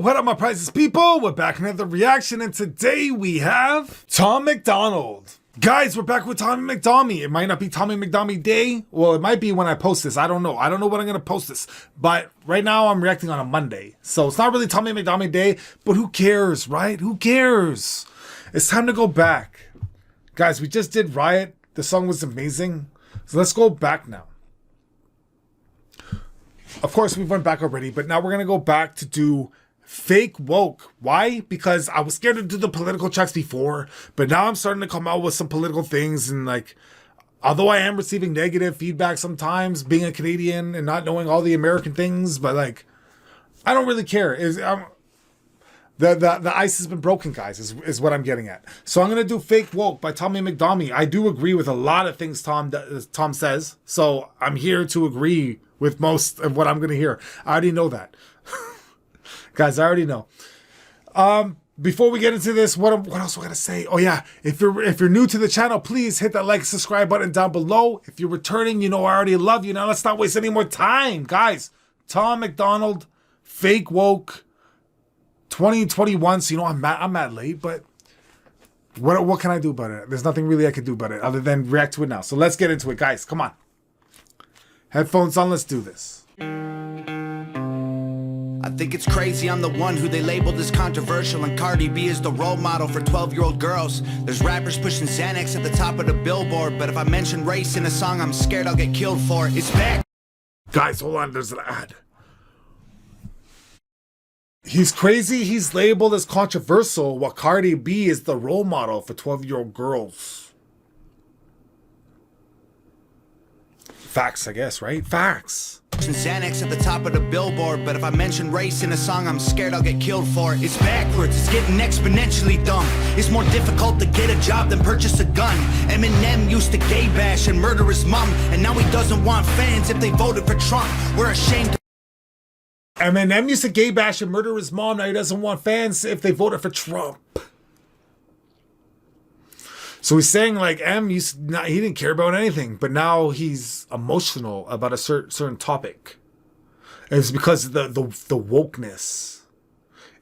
what up my Pryce's people? We're back in another reaction, and today we have Tom Macdonald. Guys, we're back with Tommy McDommy. It might not be Tommy McDommy Day. Well, it might be when I post this. I don't know. I don't know when I'm going to post this. But right now I'm reacting on a Monday. So it's not really Tommy McDommy Day, but who cares, right? Who cares? It's time to go back. Guys, we just did Riot. The song was amazing. So let's go back now. Of course, we went back already, but now we're going to go back to do Fake Woke. Why? Because I was scared to do the political checks before, but now I'm starting to come out with some political things. And like, although I am receiving negative feedback sometimes, being a Canadian and not knowing all the American things, but like, I don't really care. The ice has been broken, guys, is what I'm getting at. So I'm going to do Fake Woke by Tommy McDommy. I do agree with a lot of things Tom says, so I'm here to agree with most of what I'm going to hear. I already know that. Guys, I already know. Before we get into this, what else we got to say? Oh yeah, if you're new to the channel, please hit that like, subscribe button down below. If you're returning, you know I already love you. Now let's not waste any more time, guys. Tom Macdonald, Fake Woke, 2021. So you know I'm mad late, but what can I do about it? There's nothing really I can do about it other than react to it now. So let's get into it, guys. Come on. Headphones on, let's do this. I think it's crazy I'm the one who they labeled as controversial, and Cardi B is the role model for 12-year-old girls. There's rappers pushing Xanax at the top of the billboard, but if I mention race in a song, I'm scared I'll get killed for it. It's back. Guys, hold on, there's an ad. He's crazy, he's labeled as controversial, while Cardi B is the role model for 12-year-old girls. Facts, I guess, right? Facts. Xanax at the top of the billboard, but if I mention race in a song, I'm scared I'll get killed for it. It's backwards, it's getting exponentially dumb. It's more difficult to get a job than purchase a gun. Eminem used to gay bash and murder his mom, and now he doesn't want fans if they voted for Trump. We're ashamed. Eminem used to gay bash and murder his mom, now he doesn't want fans if they voted for Trump. So he's saying like he didn't care about anything, but now he's emotional about a certain topic. And it's because of the wokeness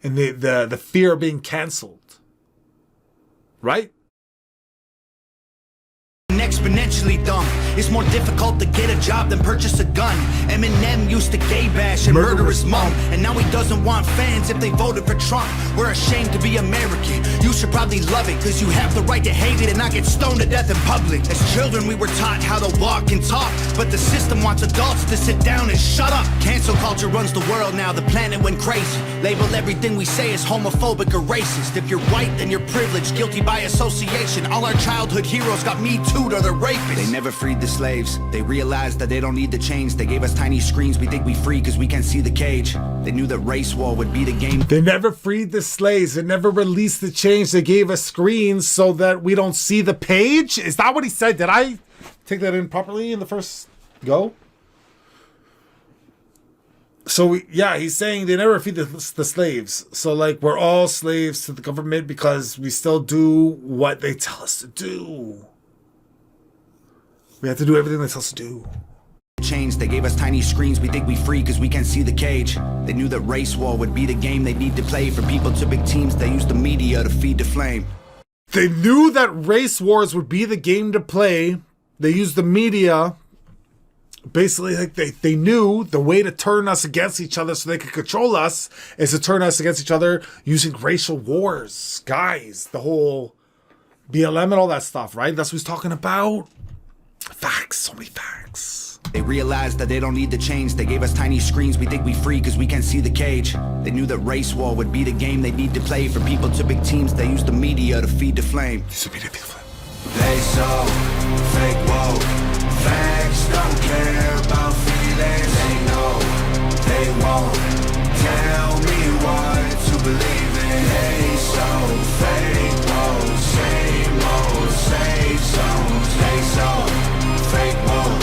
and the fear of being canceled, right? Exponentially dumb. It's more difficult to get a job than purchase a gun. Eminem used to gay bash and murder his mom, and now he doesn't want fans if they voted for Trump. We're ashamed to be American. You should probably love it, cause you have the right to hate it and not get stoned to death in public. As children we were taught how to walk and talk, but the system wants adults to sit down and shut up. Cancel culture runs the world now, the planet went crazy. Label everything we say as homophobic or racist. If you're white, then you're privileged, guilty by association. All our childhood heroes got Me Too'd or the rapists. They never freed the slaves. They realized that they don't need to change. They gave us tiny screens. We think we free because we can't see the cage. They knew that race war would be the game. They never freed the slaves. They never released the change. They gave us screens so that we don't see the page. Is that what he said? Did I take that in properly in the first go? So yeah, he's saying they never feed the slaves. So like we're all slaves to the government because we still do what they tell us to do. We have to do everything they tell us to do. Change. They gave us tiny screens. We think we free because we can't see the cage. They knew that race war would be the game they need to play. For people to big teams, they used the media to feed the flame. They knew that race wars would be the game to play. They used the media. Basically, like they knew the way to turn us against each other so they could control us is to turn us against each other using racial wars. Guys, the whole BLM and all that stuff, right? That's what he's talking about. Facts, so many facts. They realized that they don't need to change. They gave us tiny screens. We think we free because we can't see the cage. They knew that race war would be the game they need to play. For people to big teams, they used the media to feed the flame. They so fake woke. Facts don't care about feelings. They know they won't tell me what to believe in. They so fake woke. Same old, same songs. They so fake woke.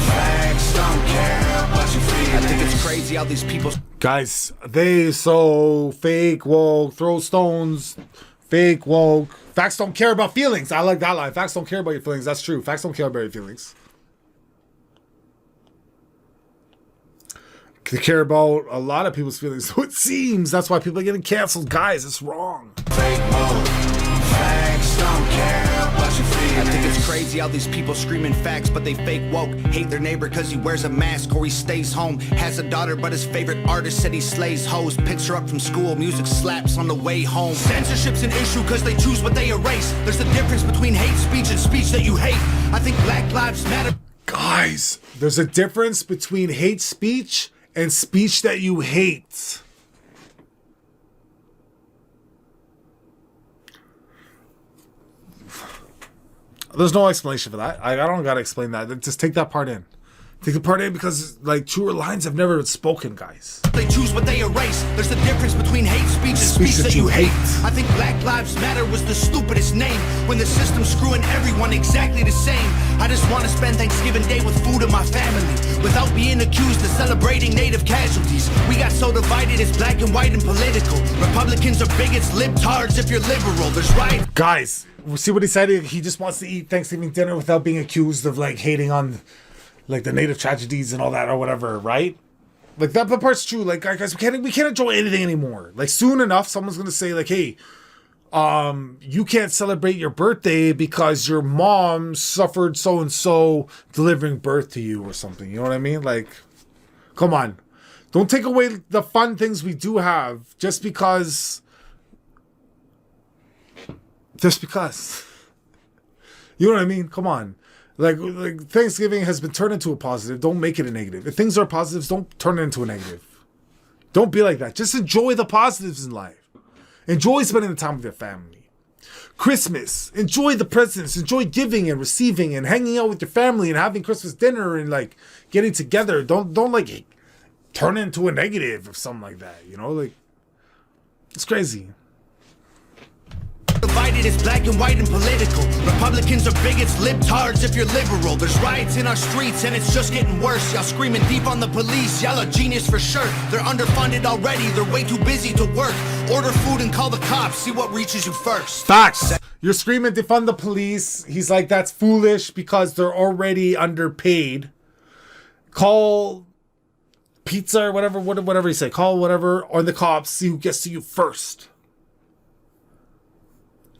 Facts don't care about your feelings. I think it's crazy how these people. Guys, they so fake woke, throw stones, fake woke. Facts don't care about feelings. I like that line. Facts don't care about your feelings. That's true. Facts don't care about your feelings. They care about a lot of people's feelings. So it seems that's why people are getting canceled. Guys, it's wrong. Fake woke, facts don't care about your feelings. I think it's crazy how these people screaming facts, but they fake woke. Hate their neighbor cause he wears a mask or he stays home. Has a daughter but his favorite artist said he slays hoes. Picks her up from school, music slaps on the way home. Censorship's an issue cause they choose what they erase. There's a difference between hate speech and speech that you hate. I think Black Lives Matter. Guys, there's a difference between hate speech and speech that you hate. There's no explanation for that. I don't gotta explain that. Just take that part in. Take the part in because, like, truer lines have never been spoken, guys. They choose what they erase. There's a difference between hate speech and speech that you hate. I think Black Lives Matter was the stupidest name when the system's screwing everyone exactly the same. I just want to spend Thanksgiving Day with food in my family without being accused of celebrating native casualties. We got so divided, it's black and white and political. Republicans are bigots, libtards if you're liberal. There's right. Guys, see what he said? He just wants to eat Thanksgiving dinner without being accused of, like, hating on, like, the native tragedies and all that or whatever, right? Like, that part's true. Like, guys, we can't enjoy anything anymore. Like, soon enough, someone's gonna say, like, hey, you can't celebrate your birthday because your mom suffered so and so delivering birth to you or something. You know what I mean? Like, come on, don't take away the fun things we do have just because. You know what I mean? Come on. Like Thanksgiving has been turned into a positive. Don't make it a negative. If things are positives, don't turn it into a negative. Don't be like that. Just enjoy the positives in life. Enjoy spending the time with your family. Christmas. Enjoy the presents. Enjoy giving and receiving and hanging out with your family and having Christmas dinner and, like, getting together. Don't like turn it into a negative or something like that. You know, like, it's crazy. Divided is black and white and political. Republicans are bigots, libtards if you're liberal. There's riots in our streets and it's just getting worse. Y'all screaming deep on the police, y'all are genius for sure. They're underfunded already, they're way too busy to work. Order food and call the cops, see what reaches you first. Facts. You're screaming defund the police. He's like, that's foolish because they're already underpaid. Call pizza or whatever you say. Call whatever, or the cops, see who gets to you first.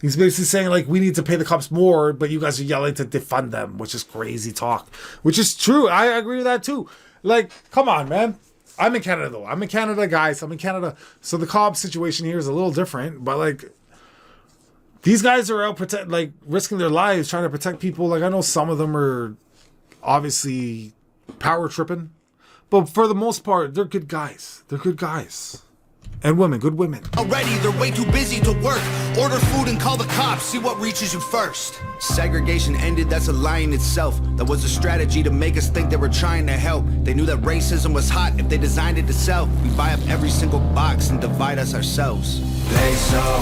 He's basically saying, like, we need to pay the cops more, but you guys are yelling to defund them, which is crazy talk. Which is true. I agree with that, too. Like, come on, man. I'm in Canada, though. I'm in Canada, guys. I'm in Canada. So the cop situation here is a little different. But, like, these guys are out risking their lives trying to protect people. Like, I know some of them are obviously power tripping. But for the most part, they're good guys. They're good guys. And women, good women. Already, they're way too busy to work. Order food and call the cops, see what reaches you first. Segregation ended, that's a lie in itself. That was a strategy to make us think they were trying to help. They knew that racism was hot if they designed it to sell. We buy up every single box and divide us ourselves. They so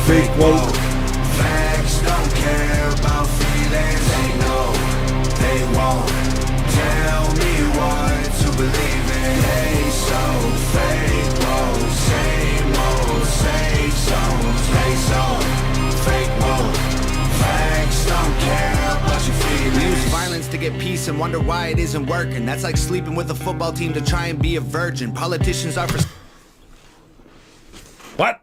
fake woke. Facts don't care about feelings. They know they won't tell me what to believe in. They so fake woke. Same old, same songs. They so fake woke. Facts don't care about your feelings. We use violence to get peace and wonder why it isn't working. That's like sleeping with a football team to try and be a virgin. Politicians are for... What?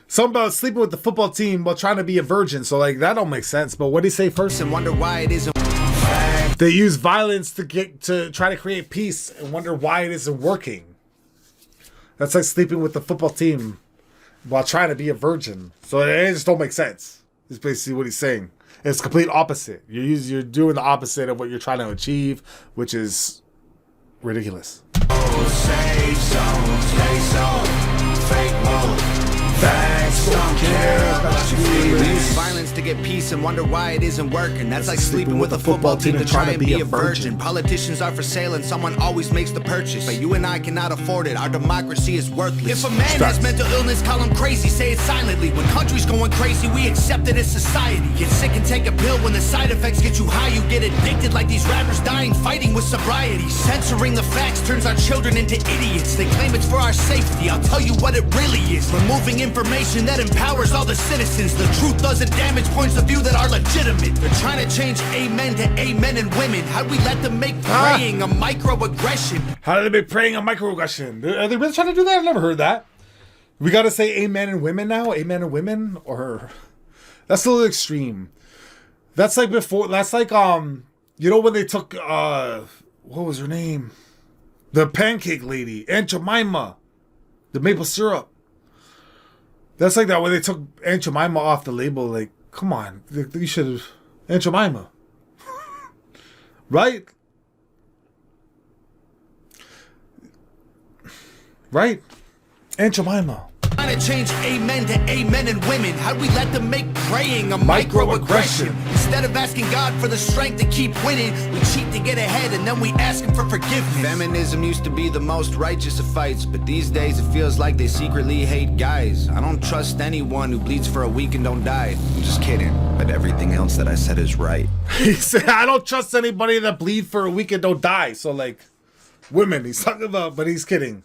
Something about sleeping with the football team while trying to be a virgin. So, like, that don't make sense. But what did he say first? And wonder why it isn't... They use violence to try to create peace and wonder why it isn't working. That's like sleeping with the football team while trying to be a virgin. So it just don't make sense. It's basically what he's saying. It's complete opposite. You're doing the opposite of what you're trying to achieve, which is ridiculous. Facts don't care about your feelings. We use violence to get peace and wonder why it isn't working. That's like sleeping with a football team to try and be a virgin. Politicians are for sale and someone always makes the purchase. But you and I cannot afford it. Our democracy is worthless. If a man has mental illness, call him crazy. Say it silently. When country's going crazy, we accept it as society. Get sick and take a pill. When the side effects get you high, you get addicted like these rappers dying fighting with sobriety. Censoring the facts turns our children into idiots. They claim it's for our safety. I'll tell you what it really is. Removing information that empowers all the citizens. The truth doesn't damage It's points of view that are legitimate. They're trying to change amen to amen and women. How'd we let them make praying a microaggression? How do they make praying a microaggression? Are they really trying to do that? I've never heard that. We got to say amen and women now? Amen and women? Or... That's a little extreme. That's like before... That's like, you know when they took, what was her name? The pancake lady. Aunt Jemima. The maple syrup. That's like that when they took Aunt Jemima off the label. Like, come on. You should have... Aunt Jemima. Right? Right? Aunt Jemima. Trying to change amen to amen and women. How'd we let them make praying a microaggression? Instead of asking God for the strength to keep winning, we cheat to get ahead and then we ask him for forgiveness. Feminism used to be the most righteous of fights, but these days it feels like they secretly hate guys. I don't trust anyone who bleeds for a week and don't die. I'm just kidding, but everything else that I said is right. He said, I don't trust anybody that bleed for a week and don't die. So, like, women he's talking about, but he's kidding.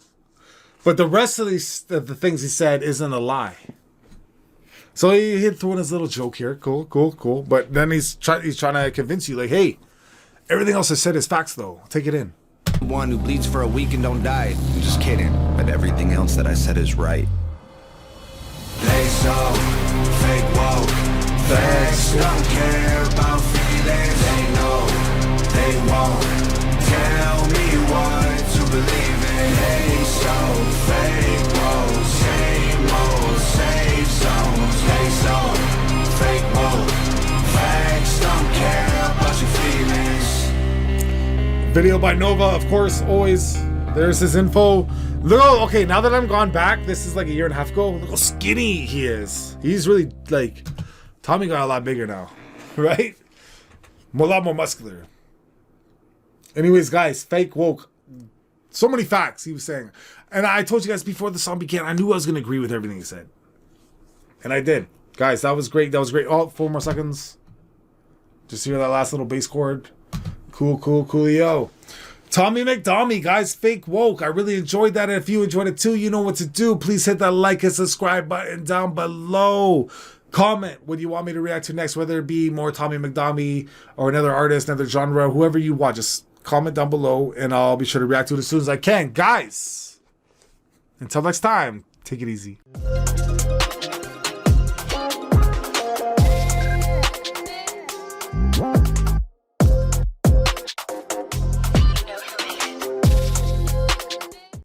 But the rest of the things he said isn't a lie. So he threw in his little joke here. Cool. But then he's trying to convince you, like, hey, everything else I said is facts, though. Take it in. One who bleeds for a week and don't die. I'm just kidding, but everything else that I said is right. They so fake woke. Facts don't care about feelings. They know they won't tell me what to believe in. They so fake woke. Same old safe zones. They so fake woke. Facts don't care about your feelings. Video by Nova, of course, always. There's his info. Look, okay, now that I'm gone back, this is like a year and a half ago. Look how skinny he is. He's really, like, Tommy got a lot bigger now, right? A lot more muscular. Anyways, guys, fake woke. So many facts he was saying. And I told you guys before the song began, I knew I was going to agree with everything he said. And I did. Guys, that was great. Oh, 4 more seconds. Just hear that last little bass chord. Coolio. Tommy McDommy, guys, fake woke. I really enjoyed that. And if you enjoyed it too, you know what to do. Please hit that like and subscribe button down below. Comment what you want me to react to next, whether it be more Tommy McDommy or another artist, another genre, whoever you want. Just comment down below and I'll be sure to react to it as soon as I can. Guys, until next time, take it easy.